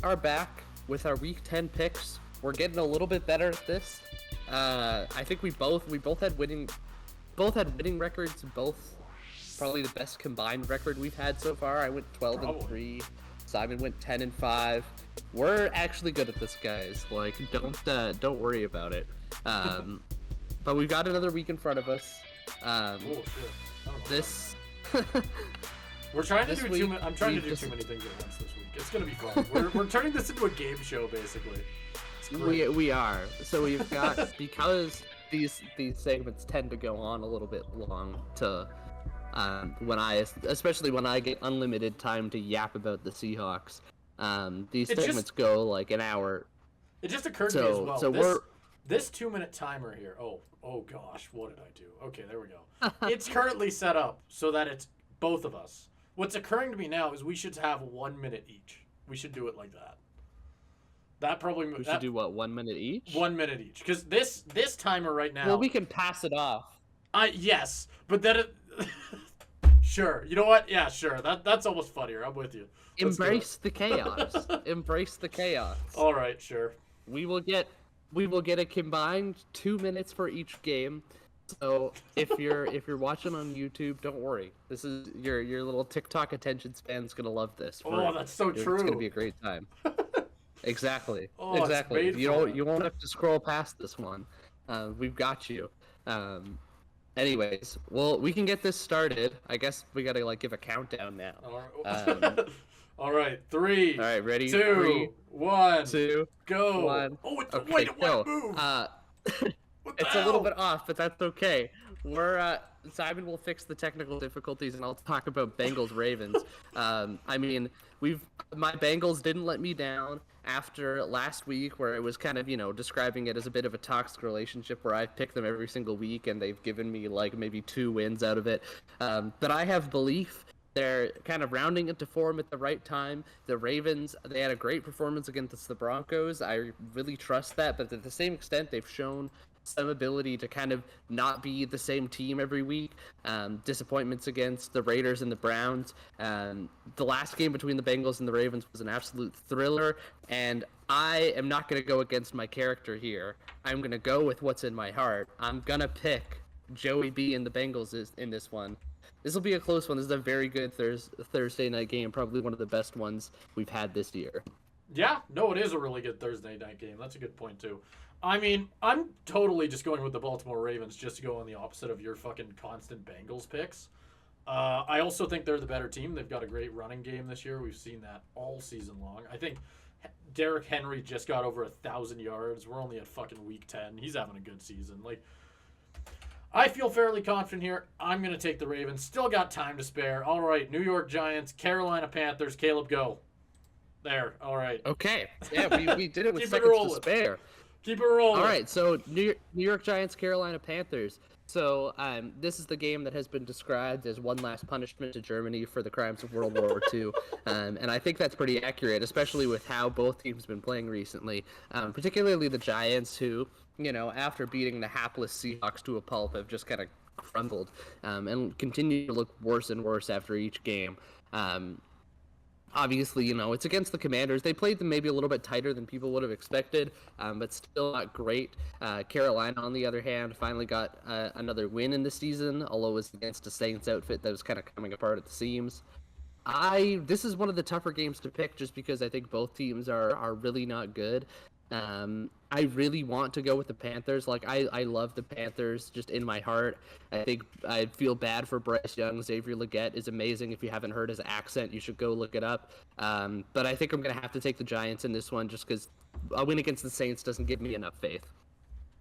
are back with our Week 10 picks. We're getting a little bit better at this. I think we both had winning records. Both probably the best combined record we've had so far. I went 12-3. Simon went 10-5. We're actually good at this, guys. Like, don't worry about it. But we've got another week in front of us. This. We're trying to do I'm trying to do too many things at once this week. It's gonna be fun. We're turning this into a game show, basically. We are. So we've got, because these segments tend to go on a little bit long to especially when I get unlimited time to yap about the Seahawks. These segments go like an hour. It just occurred to me as well. So this 2-minute timer here. Oh gosh, what did I do? Okay, there we go. It's currently set up so that it's both of us. What's occurring to me now is we should have 1 minute each. We should do it like that. We should do what, 1 minute each? 1 minute each, because this timer right now. Well, we can pass it off. Yes, but then it. Sure. You know what? Yeah, sure. That's almost funnier. I'm with you. Embrace the chaos. Embrace the chaos. All right, sure. We will get a combined 2 minutes for each game. So if you're watching on YouTube, don't worry. This is your little TikTok attention span's gonna love this. That's so true. It's gonna be a great time. Exactly. Oh, exactly. You won't have to scroll past this one. We've got you. Anyways, well, we can get this started. I guess we gotta give a countdown now. All right, 3. All right, ready? 2, 3, 1, 2, go. 1. Oh, okay, wait, go. what move? It's a little bit off, but that's okay. Simon will fix the technical difficulties, and I'll talk about Bengals Ravens. I mean, my Bengals didn't let me down after last week, where it was kind of, describing it as a bit of a toxic relationship where I pick them every single week, and they've given me maybe 2 wins out of it. But I have belief. They're kind of rounding into form at the right time. The Ravens, they had a great performance against the Broncos. I really trust that, but at the same extent, they've shown some ability to kind of not be the same team every week. Disappointments against the Raiders and the Browns. The last game between the Bengals and the Ravens was an absolute thriller, and I am not going to go against my character here. I'm going to go with what's in my heart. I'm going to pick Joey B and the Bengals in this one. This will be a close one. This is a very good Thursday night game, probably one of the best ones we've had this year. Yeah, no, it is a really good Thursday night game. That's a good point, too. I mean, I'm totally just going with the Baltimore Ravens just to go on the opposite of your fucking constant Bengals picks. I also think they're the better team. They've got a great running game this year. We've seen that all season long. I think Derrick Henry just got over 1,000 yards. We're only at fucking week 10. He's having a good season. I feel fairly confident here. I'm going to take the Ravens. Still got time to spare. All right, New York Giants, Carolina Panthers. Caleb, go. There, all right. Okay. Yeah, we did it with seconds to spare. Keep it rolling. All right, so New York Giants, Carolina Panthers. So this is the game that has been described as one last punishment to Germany for the crimes of World War II. And I think that's pretty accurate, especially with how both teams have been playing recently, particularly the Giants, who, after beating the hapless Seahawks to a pulp, have just kind of crumbled and continue to look worse and worse after each game. Obviously, it's against the Commanders. They played them maybe a little bit tighter than people would have expected, but still not great. Carolina, on the other hand, finally got another win in the season, although it was against a Saints outfit that was kind of coming apart at the seams. This is one of the tougher games to pick just because I think both teams are really not good. I really want to go with the Panthers. I love the Panthers just in my heart. I think I feel bad for Bryce Young. Xavier Legette is amazing. If you haven't heard his accent, you should go look it up. But I think I'm going to have to take the Giants in this one just because a win against the Saints doesn't give me enough faith.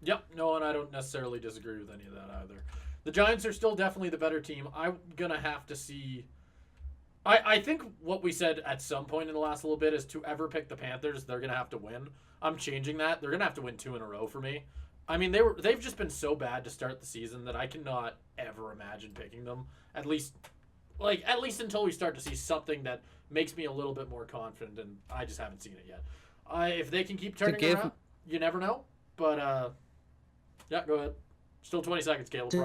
Yep, no, and I don't necessarily disagree with any of that either. The Giants are still definitely the better team. I'm going to have to see... I think what we said at some point in the last little bit is to ever pick the Panthers, they're going to have to win. I'm changing that. They're going to have to win 2 in a row for me. I mean, they've just been so bad to start the season that I cannot ever imagine picking them. At least until we start to see something that makes me a little bit more confident, and I just haven't seen it yet. If they can keep turning around, you never know. But, yeah, go ahead. Still 20 seconds, Caleb. To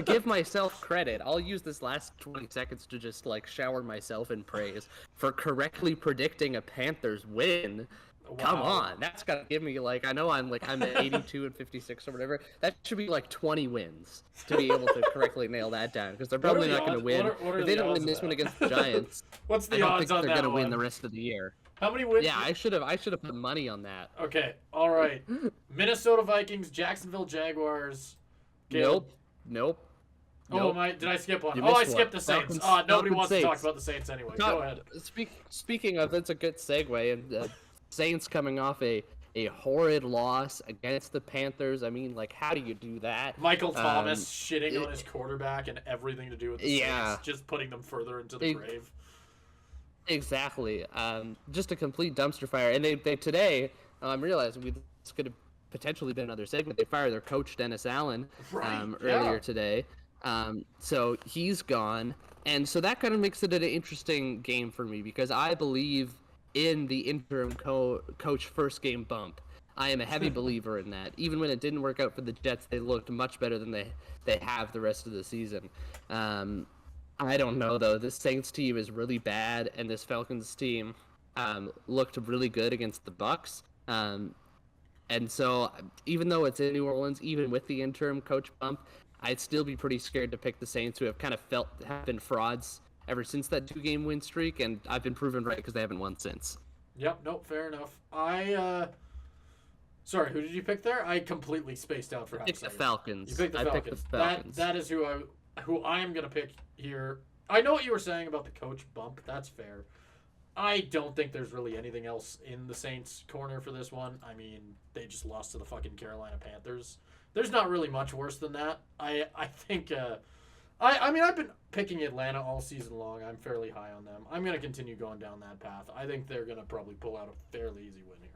give myself credit, I'll use this last 20 seconds to just like shower myself in praise for correctly predicting a Panthers win. Wow. Come on, that's gotta give me like, I know I'm at 82 and 56 or whatever. That should be like 20 wins to be able to correctly nail that down, because they're probably not going to win. If they don't win this one against the Giants, what's the odds on that? They're going to win the rest of the year. How many wins? Yeah, I should have put money on that. Okay, all right. Minnesota Vikings, Jacksonville Jaguars. Caleb. Nope. Oh, did I skip one? I skipped the Saints. Nobody wants to talk about the Saints anyway. Go ahead. Speaking of, that's a good segue. And Saints coming off a horrid loss against the Panthers. I mean, like, how do you do that? Michael Thomas shitting on his quarterback and everything to do with the Saints, just putting them further into the grave. Exactly. Just a complete dumpster fire. And they today, I'm realizing this could have potentially been another segment. They fired their coach, Dennis Allen, earlier today. So he's gone. And so that kind of makes it an interesting game for me, because I believe in the interim coach first game bump. I am a heavy believer in that. Even when it didn't work out for the Jets, they looked much better than they have the rest of the season. I don't know, though. This Saints team is really bad, and this Falcons team looked really good against the Bucs. And so, even though it's in New Orleans, even with the interim coach bump, I'd still be pretty scared to pick the Saints, who have kind of have been frauds ever since that 2-game win streak, and I've been proven right because they haven't won since. Yep, nope, fair enough. Sorry, who did you pick there? I completely spaced out for half a second. The Falcons. You picked the Falcons. Picked the Falcons. That is who I am going to pick here. I know what you were saying about the coach bump. That's fair. I don't think there's really anything else in the Saints' corner for this one. I mean, they just lost to the fucking Carolina Panthers. There's not really much worse than that. I think... I mean, I've been picking Atlanta all season long. I'm fairly high on them. I'm going to continue going down that path. I think they're going to probably pull out a fairly easy win here.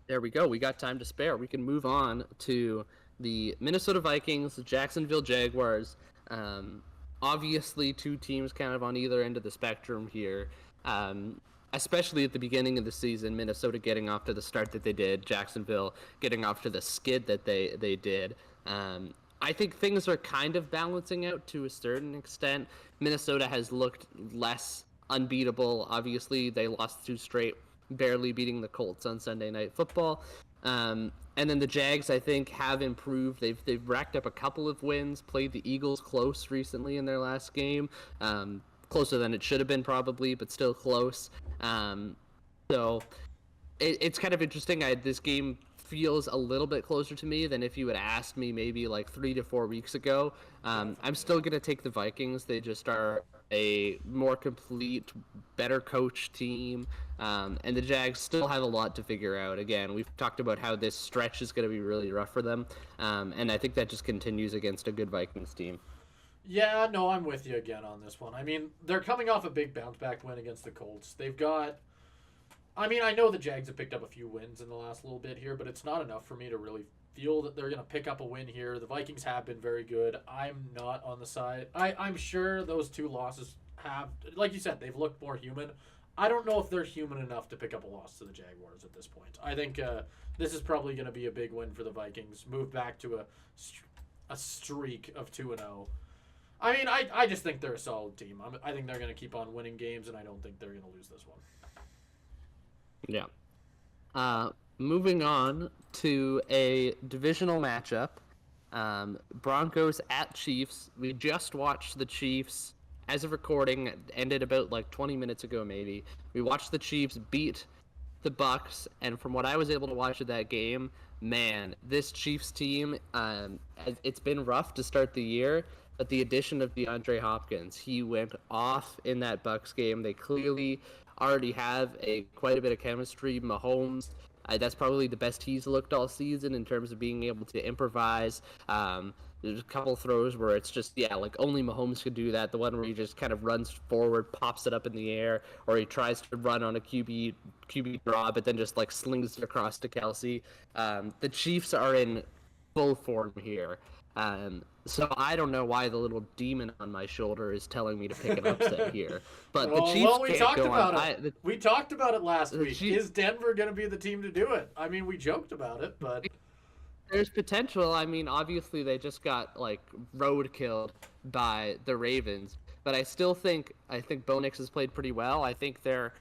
There we go. We got time to spare. We can move on to the Minnesota Vikings, the Jacksonville Jaguars. Obviously, two teams kind of on either end of the spectrum here. Especially at the beginning of the season, Minnesota getting off to the start that they did, Jacksonville getting off to the skid that they did. I think things are kind of balancing out to a certain extent. Minnesota has looked less unbeatable. Obviously, they lost 2 straight, barely beating the Colts on Sunday Night Football. And then the Jags, I think, have improved. They've racked up a couple of wins, played the Eagles close recently in their last game. Closer than it should have been probably, but still close. So it's kind of interesting. This game feels a little bit closer to me than if you had asked me maybe like 3 to 4 weeks ago. I'm still going to take the Vikings. They just are a more complete, better coach team. And the Jags still have a lot to figure out. Again, we've talked about how this stretch is going to be really rough for them. And I think that just continues against a good Vikings team. Yeah, no, I'm with you again on this one. I mean, they're coming off a big bounce-back win against the Colts. They've got... I mean, I know the Jags have picked up a few wins in the last little bit here, but it's not enough for me to really feel that they're going to pick up a win here. The Vikings have been very good. I'm not on the side. I'm sure those 2 losses have... Like you said, they've looked more human. I don't know if they're human enough to pick up a loss to the Jaguars at this point. I think this is probably going to be a big win for the Vikings. Move back to a streak of 2-0. I mean, I just think they're a solid team. I think they're going to keep on winning games, and I don't think they're going to lose this one. Yeah. Moving on to a divisional matchup. Broncos at Chiefs. We just watched the Chiefs, as of recording, ended about like 20 minutes ago maybe. We watched the Chiefs beat the Bucs, and from what I was able to watch of that game, man, this Chiefs team, it's been rough to start the year. But the addition of DeAndre Hopkins, he went off in that Bucs game. They clearly already have quite a bit of chemistry. Mahomes, that's probably the best he's looked all season in terms of being able to improvise. There's a couple throws where it's just, like only Mahomes could do that. The one where he just kind of runs forward, pops it up in the air, or he tries to run on a QB draw, but then just like slings it across to Kelsey. The Chiefs are in full form here. So I don't know why the little demon on my shoulder is telling me to pick an upset here. But the Well, Chiefs we can't talked go about on. it. We talked about it last The week. Chiefs, Is Denver going to be the team to do it? I mean, we joked about it, but there's potential. I mean, obviously they just got like road killed by the Ravens, but I think Bo Nix has played pretty well. I think they're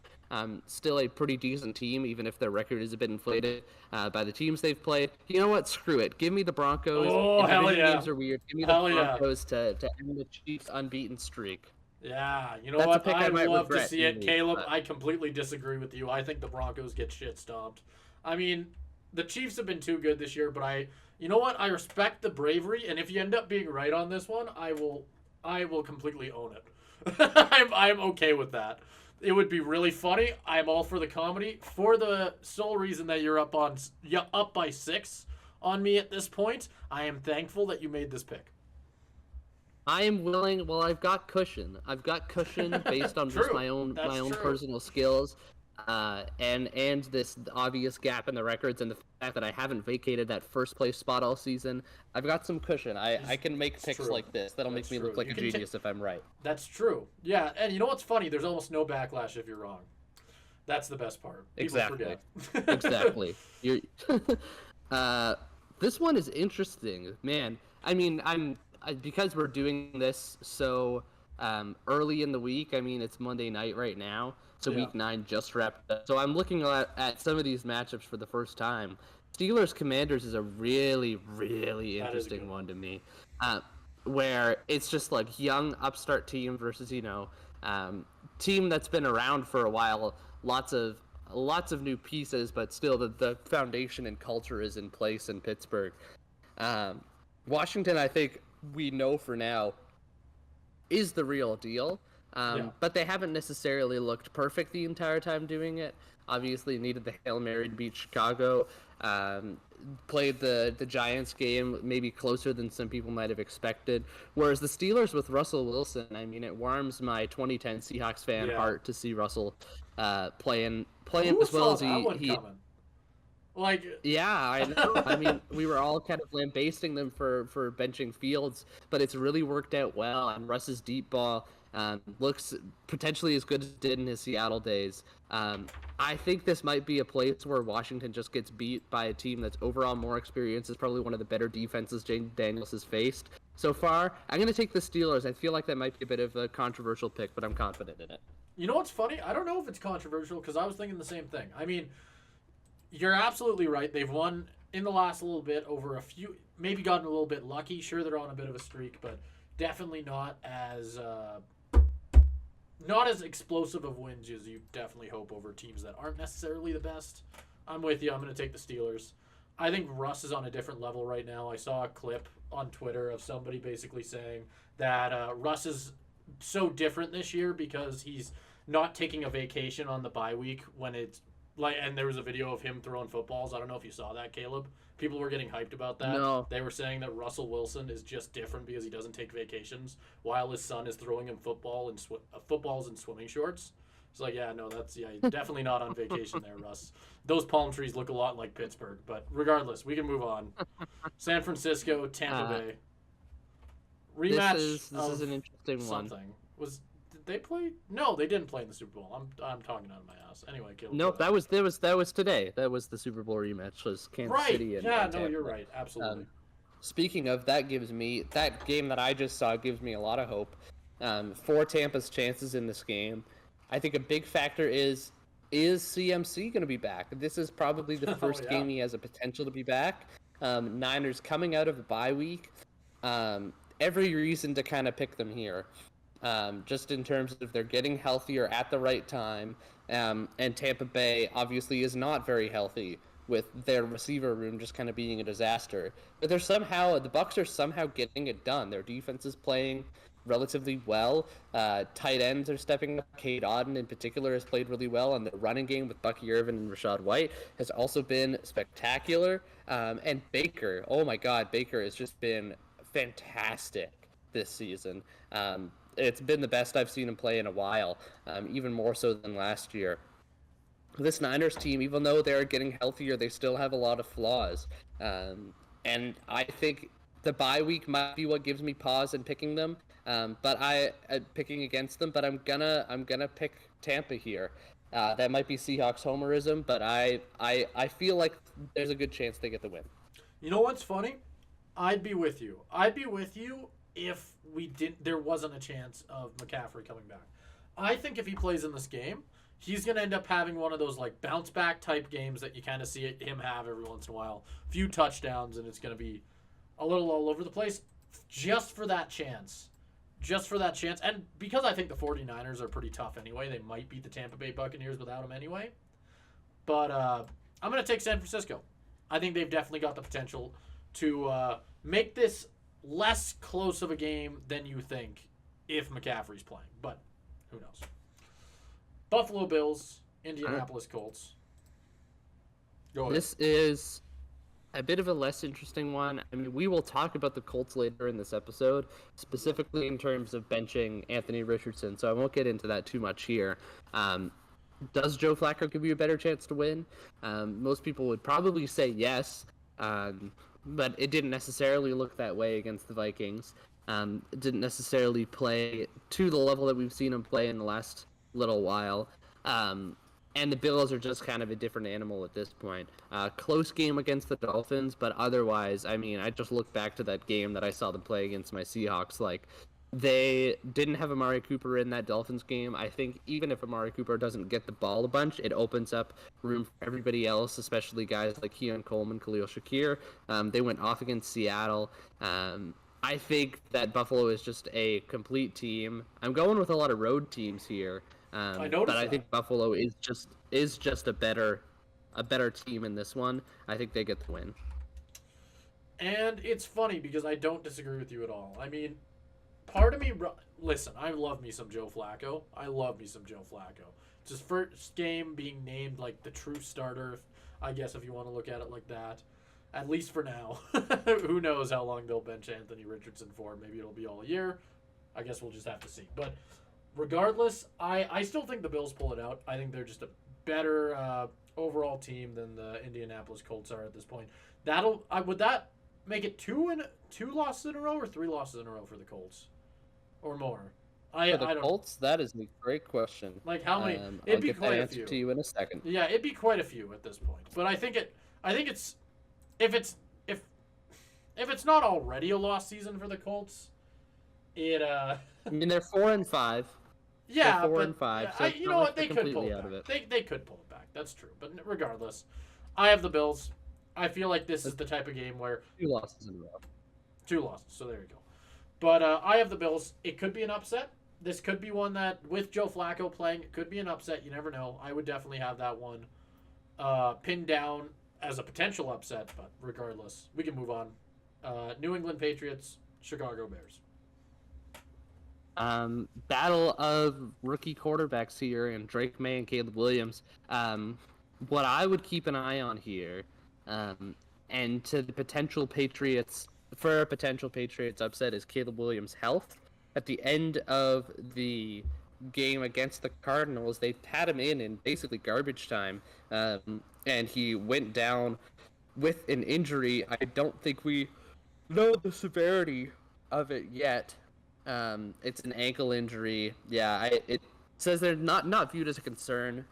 still a pretty decent team, even if their record is a bit inflated by the teams they've played. You know what? Screw it. Give me the Broncos. oh, hell Division yeah. games are weird. Give me the Hell yeah. Broncos to end the Chiefs' unbeaten streak. Yeah, you know That's a what? pick I I'd might love to regret see it, doing, Caleb. but- I completely disagree with you. I think the Broncos get shit stomped. I mean, the Chiefs have been too good this year, but you know what? I respect the bravery, and if you end up being right on this one, I will completely own it. I'm okay with that. It would be really funny. I'm all for the comedy for the sole reason that you're up by 6 on me at this point. I am thankful that you made this pick. I am willing. Well, I've got cushion. I've got cushion based on just True. my own That's true. personal skills, and this obvious gap in the records and the fact that I haven't vacated that first place spot all season. I've got some cushion. I can make picks true. like this. That'll That's make me true. look like You a can genius if I'm right. That's true. Yeah, and you know what's funny? There's almost no backlash if you're wrong. That's the best part. People Exactly. forget. Exactly. You're. This one is interesting, man. I mean, because we're doing this so early in the week. I mean, it's Monday night right now, so Yeah. Week 9 just wrapped up. So I'm looking at some of these matchups for the first time. Steelers Commanders is a really, really That is a interesting good one to me, where it's just like young upstart team versus team that's been around for a while. Lots of new pieces, but still the foundation and culture is in place in Pittsburgh. Washington, I think we know for now, is the real deal. Yeah. But they haven't necessarily looked perfect the entire time doing it. Obviously, needed the Hail Mary to beat Chicago. Played the Giants game maybe closer than some people might have expected. Whereas the Steelers with Russell Wilson, I mean, it warms my 2010 Seahawks fan Yeah. heart to see Russell playing Who as well saw as that one he coming? Like, yeah, I know. I mean, we were all kind of lambasting them for benching Fields, but it's really worked out well. And Russ's deep ball looks potentially as good as it did in his Seattle days. I think this might be a place where Washington just gets beat by a team that's overall more experienced. It's probably one of the better defenses James Daniels has faced so far. I'm going to take the Steelers. I feel like that might be a bit of a controversial pick, but I'm confident in it. you know what's funny? I don't know if it's controversial because I was thinking the same thing. I mean, you're absolutely right. They've won in the last little bit over a few, maybe gotten a little bit lucky. Sure, they're on a bit of a streak, but definitely not as explosive of wins as you definitely hope over teams that aren't necessarily the best. I'm with you. I'm going to take the Steelers. I think Russ is on a different level right now. I saw a clip on Twitter of somebody basically saying that Russ is so different this year because he's not taking a vacation on the bye week when it's like, and there was a video of him throwing footballs. I don't know if you saw that, Caleb. People were getting hyped about that. No. They were saying that Russell Wilson is just different because he doesn't take vacations, while his son is throwing him footballs and swimming shorts. It's like, yeah, no, definitely not on vacation there, Russ. Those palm trees look a lot like Pittsburgh, but regardless, we can move on. San Francisco, Tampa Bay. Rematch. This is an interesting one. something. Did they play? No, they didn't play in the Super Bowl. I'm talking out of my ass. Anyway, Caleb. Nope, that was today. That was the Super Bowl rematch. Was Kansas right. City and Yeah, and no, Tampa. you're right. Absolutely. Speaking of, that game that I just saw gives me a lot of hope for Tampa's chances in this game. I think a big factor is CMC going to be back? This is probably the first yeah. game he has a potential to be back. Niners coming out of a bye week. Every reason to kind of pick them here. Just in terms of they're getting healthier at the right time. And Tampa Bay obviously is not very healthy with their receiver room just kind of being a disaster. But the Bucs are somehow getting it done. Their defense is playing relatively well. Tight ends are stepping up. Cade Otton in particular has played really well, and the running game with Bucky Irvin and Rashad White has also been spectacular. And Baker, oh my God, Baker has just been fantastic this season. It's been the best I've seen him play in a while, even more so than last year. This Niners team, even though they're getting healthier, they still have a lot of flaws. And I think the bye week might be what gives me pause in picking them. But picking against them. But I'm gonna pick Tampa here. That might be Seahawks homerism, but I feel like there's a good chance they get the win. You know what's funny? I'd be with you. I'd be with you if there wasn't a chance of McCaffrey coming back. I think if he plays in this game, he's going to end up having one of those like bounce back type games that you kind of see him have every once in a while. Few touchdowns, and it's going to be a little all over the place just for that chance. Just for that chance. And because I think the 49ers are pretty tough anyway, they might beat the Tampa Bay Buccaneers without him anyway. But I'm going to take San Francisco. I think they've definitely got the potential to make this less close of a game than you think if McCaffrey's playing. But who knows? Buffalo Bills, Indianapolis Colts. Go ahead. This is a bit of a less interesting one. I mean, we will talk about the Colts later in this episode, specifically in terms of benching Anthony Richardson, so I won't get into that too much here. Does Joe Flacco give you a better chance to win? Most people would probably say yes, but it didn't necessarily look that way against the Vikings. It didn't necessarily play to the level that we've seen him play in the last little while. And the Bills are just kind of a different animal at this point. Close game against the Dolphins, but otherwise, I mean, I just look back to that game that I saw them play against my Seahawks. Like, they didn't have Amari Cooper in that Dolphins game. I think even if Amari Cooper doesn't get the ball a bunch, it opens up room for everybody else, especially guys like Keon Coleman, Khalil Shakir. They went off against Seattle. I think that Buffalo is just a complete team. I'm going with a lot of road teams here. But I think Buffalo is just a better team in this one. I think they get the win. And it's funny because I don't disagree with you at all. I mean, part of me, listen, I love me some Joe Flacco. It's his first game being named like the true starter, I guess, if you want to look at it like that. At least for now. Who knows how long they'll bench Anthony Richardson for. Maybe it'll be all year. I guess we'll just have to see. But regardless, I still think the Bills pull it out. I think they're just a better overall team than the Indianapolis Colts are at this point. Would that make it two losses in a row or 3 losses in a row for the Colts, or more? For the Colts, that is a great question. Like how many? It'd be quite a few. I'll get the answer to you in a second. Yeah, it'd be quite a few at this point. But I think it's if it's not already a lost season for the Colts, I mean, they're 4-5. Yeah, they're 4-5. So you know what? They could pull it back. They could pull it back. That's true. But regardless, I have the Bills. I feel like this is the type of game where 2 losses in a row. 2 losses. So there you go. But I have the Bills. It could be an upset. This could be one that, with Joe Flacco playing, it could be an upset. You never know. I would definitely have that one pinned down as a potential upset. But regardless, we can move on. New England Patriots, Chicago Bears. Battle of rookie quarterbacks here, and Drake May and Caleb Williams. What I would keep an eye on here, and to the potential Patriots, for a potential Patriots upset, is Caleb Williams' health. At the end of the game against the Cardinals, they had him in basically garbage time, and he went down with an injury. I don't think we know the severity of it yet. It's an ankle injury. Yeah, it says they're not viewed as a concern.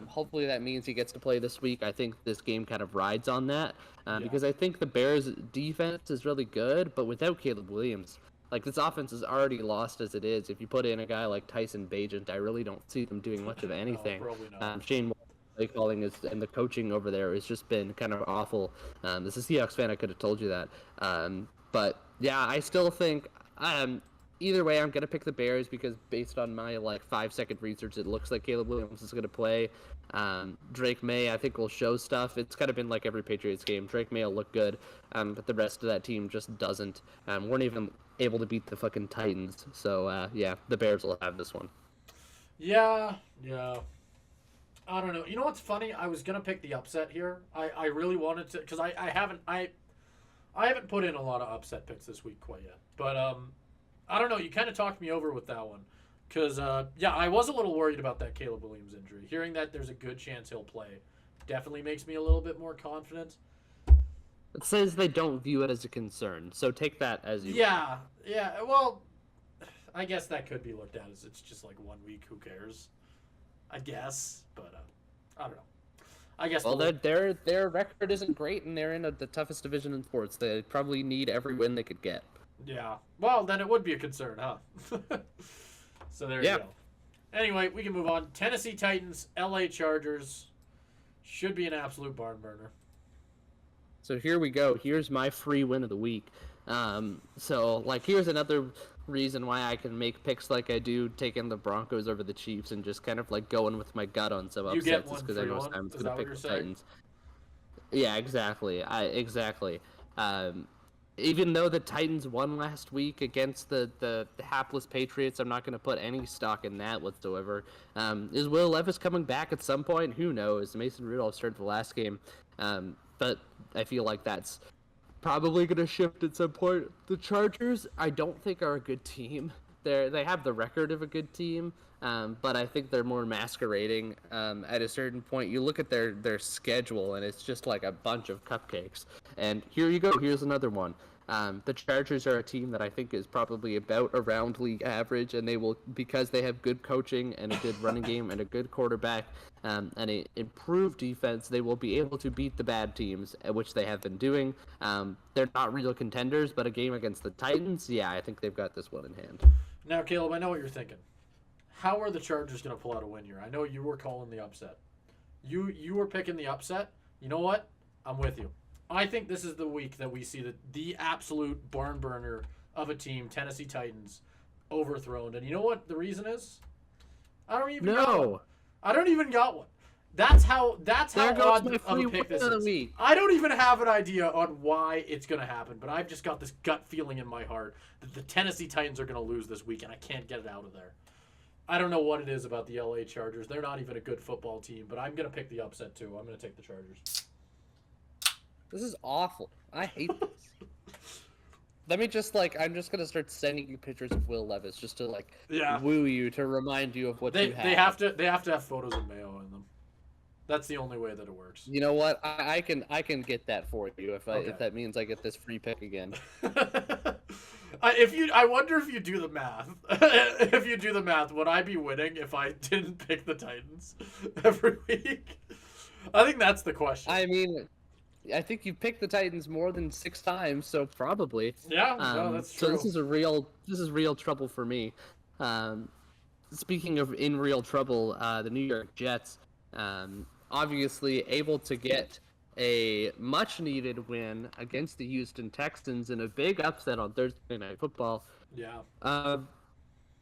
Hopefully that means he gets to play this week. I think this game kind of rides on that, because I think the Bears' defense is really good, but without Caleb Williams, like, this offense is already lost as it is. If you put in a guy like Tyson Bagent, I really don't see them doing much of anything. No, probably not. Shane play calling and the coaching over there has just been kind of awful. As a Seahawks fan, I could have told you that. But yeah, I still think either way, I'm gonna pick the Bears because based on my 5-second research, it looks like Caleb Williams is gonna play. Drake May, I think, will show stuff. It's kind of been like every Patriots game. Drake May will look good, but the rest of that team just doesn't. Weren't even able to beat the fucking Titans. So yeah, the Bears will have this one. Yeah. I don't know. You know what's funny? I was gonna pick the upset here. I really wanted to, because I haven't put in a lot of upset picks this week quite yet. But I don't know. You kind of talked me over with that one. Because, I was a little worried about that Caleb Williams injury. Hearing that there's a good chance he'll play definitely makes me a little bit more confident. It says they don't view it as a concern, so take that as you. Yeah, well, I guess that could be looked at as it's just like 1 week. Who cares? I guess, but I don't know. I guess. Well, their record isn't great, and they're in the toughest division in sports. They probably need every win they could get. Yeah. Well, then it would be a concern, huh? So there you go. Anyway, we can move on. Tennessee Titans, LA Chargers. Should be an absolute barn burner. So here we go. Here's my free win of the week. So here's another reason why I can make picks like I do, taking the Broncos over the Chiefs and just kind of going with my gut on some upsets, because I know I'm going to pick the Titans. Yeah, exactly. Exactly. Even though the Titans won last week against the hapless Patriots, I'm not going to put any stock in that whatsoever. Is Will Levis coming back at some point? Who knows? Mason Rudolph started the last game. But I feel like that's probably going to shift at some point. The Chargers, I don't think, are a good team. They have the record of a good team, but I think they're more masquerading. At a certain point, you look at their schedule, and it's just like a bunch of cupcakes. And here you go. Here's another one. The Chargers are a team that I think is probably about around league average, and they will, because they have good coaching and a good running game and a good quarterback and an improved defense, they will be able to beat the bad teams, which they have been doing. They're not real contenders, but a game against the Titans, yeah, I think they've got this one in hand. Now, Caleb, I know what you're thinking. How are the Chargers going to pull out a win here? I know you were calling the upset. You were picking the upset. You know what? I'm with you. I think this is the week that we see the absolute barn burner of a team, Tennessee Titans, overthrown. And you know what the reason is? I don't even got one. I don't even got one. That's how odd of a pick this is. I don't even have an idea on why it's going to happen, but I've just got this gut feeling in my heart that the Tennessee Titans are going to lose this week, and I can't get it out of there. I don't know what it is about the LA Chargers. They're not even a good football team, but I'm going to pick the upset too. I'm going to take the Chargers. This is awful. I hate this. Let me just I'm just gonna start sending you pictures of Will Levis just to woo you, to remind you of what you have. They have to have photos of Mayo in them. That's the only way that it works. You know what? I can get that for you if that means I get this free pick again. I wonder if you do the math. If you do the math, would I be winning if I didn't pick the Titans every week? I think that's the question. I mean, I think you've picked the Titans more than 6 times, so probably. Yeah, no, that's true. So this is real trouble for me. Speaking of in real trouble, the New York Jets, obviously able to get a much-needed win against the Houston Texans in a big upset on Thursday Night Football. Yeah.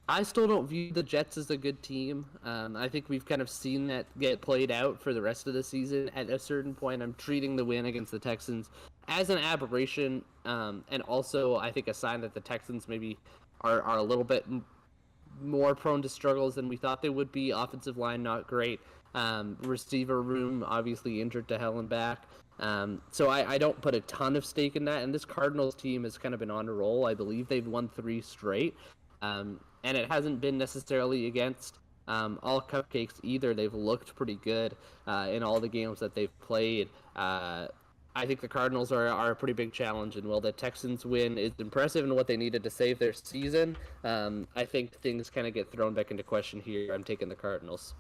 I still don't view the Jets as a good team. I think we've kind of seen that get played out for the rest of the season. At a certain point, I'm treating the win against the Texans as an aberration, and also I think a sign that the Texans maybe are a little bit more prone to struggles than we thought they would be. Offensive line not great. Receiver room obviously injured to hell and back. So I don't put a ton of stake in that. And this Cardinals team has kind of been on a roll. I believe they've won 3 straight. And it hasn't been necessarily against all cupcakes either. They've looked pretty good in all the games that they've played. I think the Cardinals are a pretty big challenge, and while the Texans win is impressive in what they needed to save their season, I think things kind of get thrown back into question here. I'm taking the Cardinals.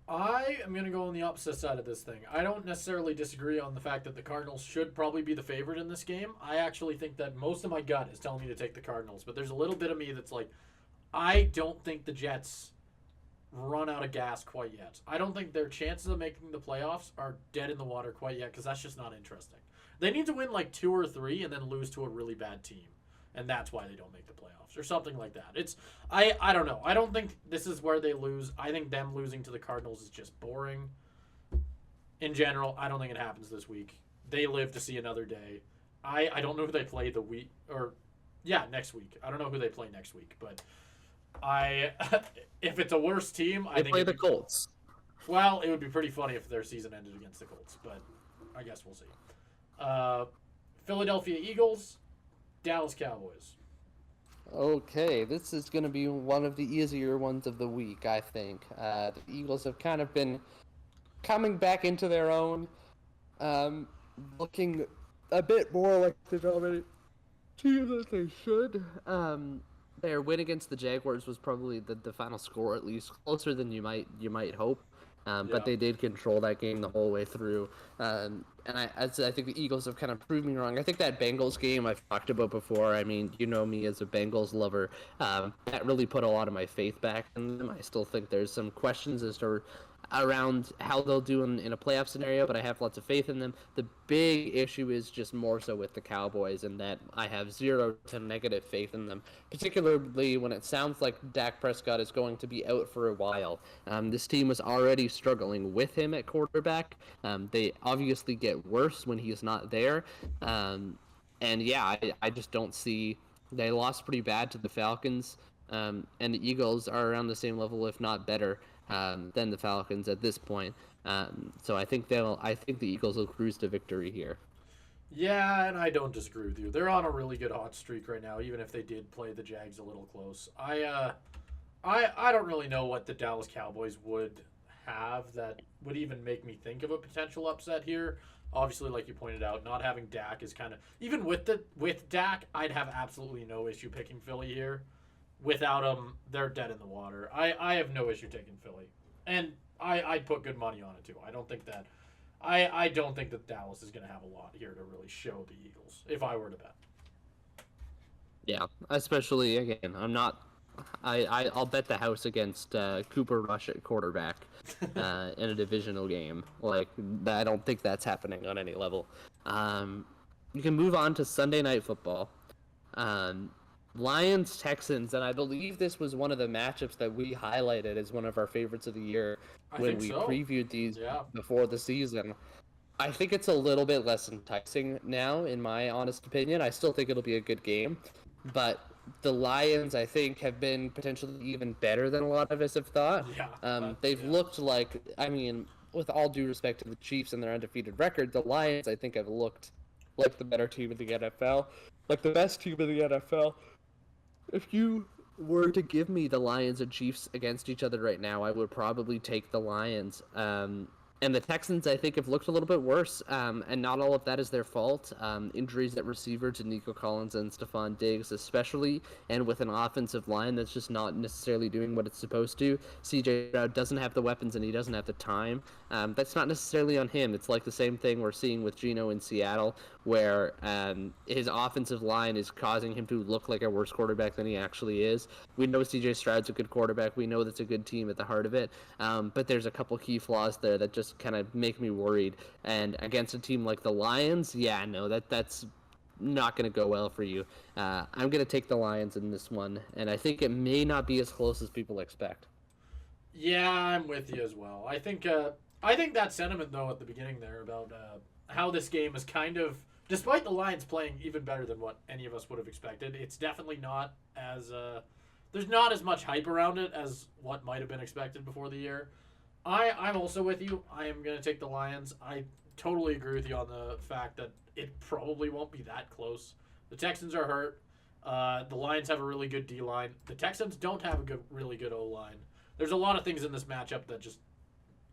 I am going to go on the opposite side of this thing. I don't necessarily disagree on the fact that the Cardinals should probably be the favorite in this game. I actually think that most of my gut is telling me to take the Cardinals, but there's a little bit of me that's like, I don't think the Jets run out of gas quite yet. I don't think their chances of making the playoffs are dead in the water quite yet, because that's just not interesting. They need to win 2 or 3 and then lose to a really bad team, and that's why they don't make the playoffs or something like that. It's I don't know. I don't think this is where they lose. I think them losing to the Cardinals is just boring. In general, I don't think it happens this week. They live to see another day. I don't know who they play next week. I don't know who they play next week, but if it's a worse team, I think play the Colts. Well, it would be pretty funny if their season ended against the Colts, but I guess we'll see. Philadelphia Eagles, Dallas Cowboys. Okay, this is going to be one of the easier ones of the week, I think. The Eagles have kind of been coming back into their own. looking a bit more like the dominant team that they should. Their win against the Jaguars was probably the final score, at least closer than you might hope. But Yeah. they did control that game the whole way through. And I think the Eagles have kind of proved me wrong. I think that Bengals game I've talked about before. I mean, you know me as a Bengals lover. That really put a lot of my faith back in them. I still think there's some questions as to around how they'll do in a playoff scenario, but I have lots of faith in them. The big issue is just more so with the Cowboys, and that I have 0 to negative faith in them, particularly when it sounds like Dak Prescott is going to be out for a while. This team was already struggling with him at quarterback. They obviously get worse when he's not there. And yeah, I just don't see. They lost pretty bad to the Falcons, and the Eagles are around the same level, if not better, than the Falcons at this point. So I think the Eagles will cruise to victory here. Yeah, and I don't disagree with you. They're on a really good hot streak right now, even if they did play the Jags a little close. I don't really know what the Dallas Cowboys would have that would even make me think of a potential upset here. Obviously, like you pointed out, not having Dak is kind of even with Dak, I'd have absolutely no issue picking Philly here. Without him, they're dead in the water. I have no issue taking Philly, and I'd put good money on it too. I don't think that Dallas is going to have a lot here to really show the Eagles. If I were to bet. Yeah, especially again, I'll bet the house against Cooper Rush at quarterback in a divisional game. Like, I don't think that's happening on any level. You can move on to Sunday Night Football. Lions Texans, and I believe this was one of the matchups that we highlighted as one of our favorites of the year when we previewed these before the season. I think it's a little bit less enticing now, in my honest opinion. I still think it'll be a good game, but the Lions, I think, have been potentially even better than a lot of us have thought. They've looked like, I mean, with all due respect to the Chiefs and their undefeated record, the Lions, I think, have looked like the better team in the NFL, like the best team in the NFL. If you were to give me the Lions and Chiefs against each other right now, I would probably take the Lions. And the Texans, I think, have looked a little bit worse, and not all of that is their fault. Injuries at receiver to Nico Collins and Stephon Diggs especially, and with an offensive line that's just not necessarily doing what it's supposed to. CJ Stroud doesn't have the weapons and he doesn't have the time. That's not necessarily on him. It's like the same thing we're seeing with Geno in Seattle, where his offensive line is causing him to look like a worse quarterback than he actually is. We know CJ Stroud's a good quarterback. We know that's a good team at the heart of it, but there's a couple key flaws there that just kind of make me worried. And against a team like the Lions, yeah, no, that's not going to go well for you. I'm going to take the Lions in this one, and I think it may not be as close as people expect. Yeah, I'm with you as well. I think that sentiment though at the beginning there about how this game is kind of, despite the Lions playing even better than what any of us would have expected, it's definitely not as there's not as much hype around it as what might have been expected before the year. I'm also with you. I am going to take the Lions. I totally agree with you on the fact that it probably won't be that close. The Texans are hurt. The Lions have a really good D-line. The Texans don't have a really good O-line. There's a lot of things in this matchup that just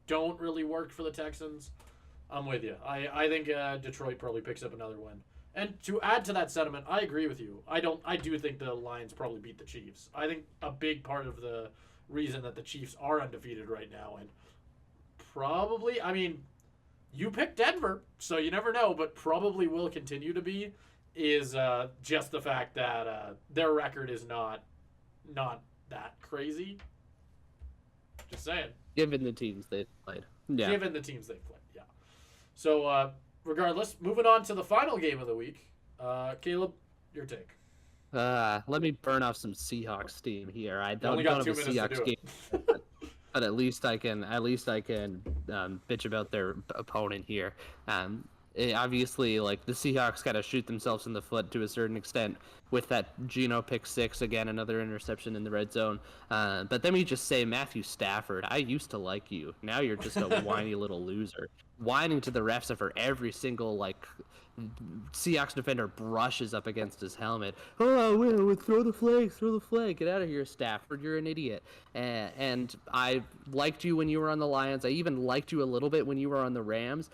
don't really work for the Texans. I'm with you. I think Detroit probably picks up another win. And to add to that sentiment, I agree with you. I do think the Lions probably beat the Chiefs. I think a big part of the reason that the Chiefs are undefeated right now, and probably, I mean, you picked Denver, so you never know, but probably will continue to be, is just the fact that their record is not that crazy. Just saying. Given the teams they've played. Yeah. Given the teams they've played, yeah. So, regardless, moving on to the final game of the week. Caleb, your take. Let me burn off some Seahawks steam here. I don't have have a Seahawks game, but at least I can bitch about their opponent here. Obviously, like, the Seahawks kind of shoot themselves in the foot to a certain extent with that Geno pick six, again, another interception in the red zone. But then we just say, Matthew Stafford, I used to like you. Now you're just a whiny little loser. Whining to the refs for every single, like, Seahawks defender brushes up against his helmet. Oh, well, throw the flag. Get out of here, Stafford. You're an idiot. And I liked you when you were on the Lions. I even liked you a little bit when you were on the Rams.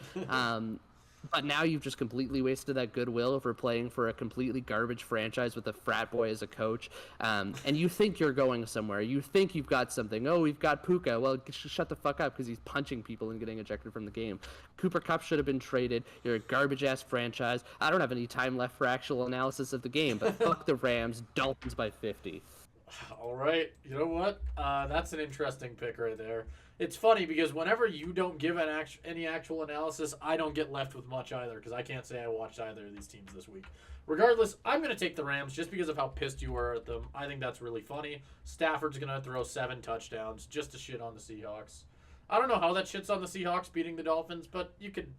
But now you've just completely wasted that goodwill for playing for a completely garbage franchise with a frat boy as a coach. And you think you're going somewhere. You think you've got something. Oh, we've got Puka. Well, shut the fuck up because he's punching people and getting ejected from the game. Cooper Kupp should have been traded. You're a garbage-ass franchise. I don't have any time left for actual analysis of the game, but fuck the Rams. Dolphins by 50. All right. You know what? That's an interesting pick right there. It's funny because whenever you don't give any actual analysis, I don't get left with much either because I can't say I watched either of these teams this week. Regardless, I'm going to take the Rams just because of how pissed you were at them. I think that's really funny. Stafford's going to throw 7 touchdowns just to shit on the Seahawks. I don't know how that shits on the Seahawks beating the Dolphins, but you could...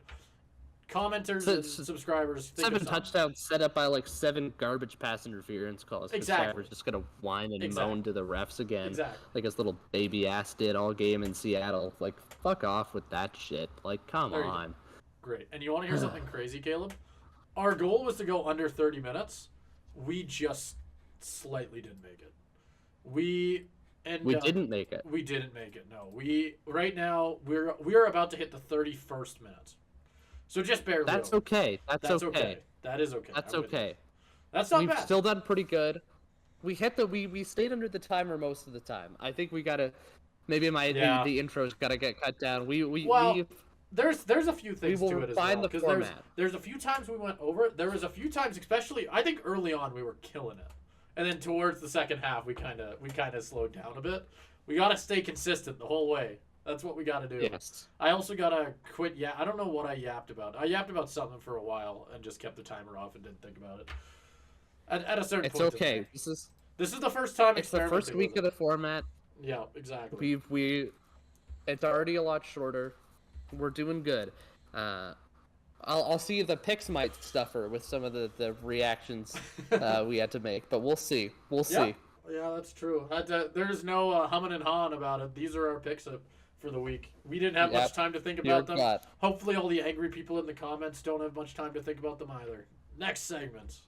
Commenters and subscribers. 7 touchdowns set up by like 7 garbage pass interference calls. Exactly. Stafford's just gonna whine and moan to the refs again, Exactly. like his little baby ass did all game in Seattle. Like, fuck off with that shit. Like, come on. Great. And you want to hear something crazy, Caleb? Our goal was to go under 30 minutes. We just slightly didn't make it. We didn't make it. We didn't make it. No. Right now we're about to hit the 31st minute. So just barely. That's over. okay. That's okay. That is okay. That's okay. That's not bad. We've still done pretty good. We stayed under the timer most of the time. I think we gotta maybe the intro's gotta get cut down. There's a few things to it as well. The format. There's a few times we went over it. There was a few times, especially I think early on we were killing it, and then towards the second half we kind of slowed down a bit. We gotta stay consistent the whole way. That's what we got to do. Yes. I also got to quit. Yeah, I don't know what I yapped about. I yapped about something for a while and just kept the timer off and didn't think about it. At a certain point. It's okay. This is the first time. It's the first week of the format. Yeah, exactly. It's already a lot shorter. We're doing good. I'll see if the picks might suffer with some of the reactions we had to make, but we'll see. We'll see. Yeah, that's true. There's no humming and hawing about it. These are our picks for the week. We didn't have much time to think about them. Hopefully all the angry people in the comments don't have much time to think about them either. Next segment.